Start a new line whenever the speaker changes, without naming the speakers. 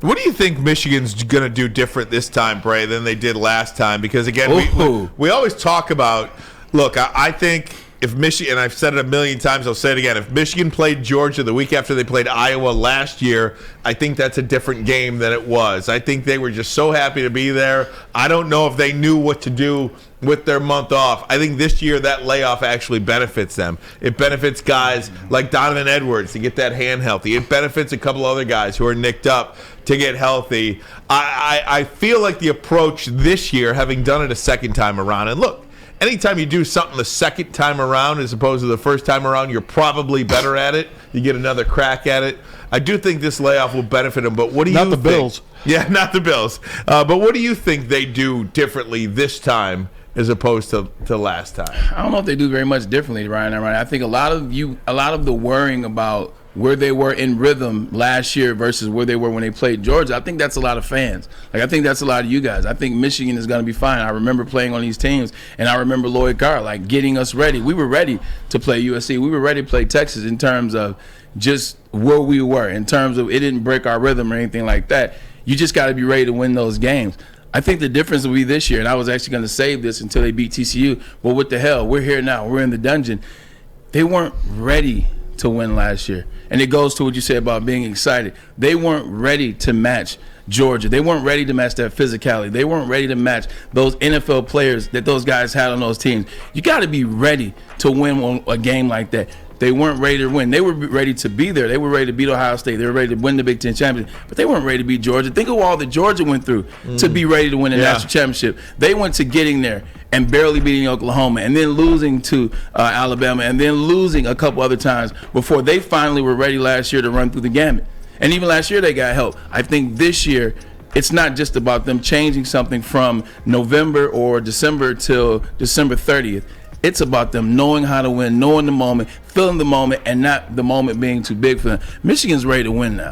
What do you think Michigan's going to do different this time, Bray, than they did last time? Because, again, we always talk about, look, I think if Michigan, and I've said it a million times, I'll say it again, if Michigan played Georgia the week after they played Iowa last year, I think that's a different game than it was. I think they were just so happy to be there. I don't know if they knew what to do with their month off. I think this year that layoff actually benefits them. It benefits guys like Donovan Edwards to get that hand healthy. It benefits a couple other guys who are nicked up to get healthy. I feel like the approach this year, having done it a second time around, and look, anytime you do something the second time around as opposed to the first time around, you're probably better at it. You get another crack at it. I do think this layoff will benefit them, but what do you think?
Not the Bills.
Yeah, not the Bills. But what do you think they do differently this time as opposed to last time?
I don't know if they do very much differently, Ryan. I think a lot of the worrying about where they were in rhythm last year versus where they were when they played Georgia, I think that's a lot of fans. I think that's a lot of you guys. I think Michigan is going to be fine. I remember playing on these teams, and I remember Lloyd Carr, getting us ready. We were ready to play USC. We were ready to play Texas in terms of just where we were, in terms of it didn't break our rhythm or anything like that. You just got to be ready to win those games. I think the difference will be this year, and I was actually going to save this until they beat TCU, but what the hell? We're here now. We're in the dungeon. They weren't ready to win last year. And it goes to what you said about being excited. They weren't ready to match Georgia. They weren't ready to match that physicality. They weren't ready to match those NFL players that those guys had on those teams. You got to be ready to win a game like that. They weren't ready to win. They were ready to be there. They were ready to beat Ohio State. They were ready to win the Big Ten championship. But they weren't ready to beat Georgia. Think of all that Georgia went through to be ready to win a national championship. They went to getting there and barely beating Oklahoma and then losing to Alabama and then losing a couple other times before they finally were ready last year to run through the gamut. And even last year they got help. I think this year it's not just about them changing something from November or December till December 30th. It's about them knowing how to win, knowing the moment, feeling the moment, and not the moment being too big for them. Michigan's ready to win now.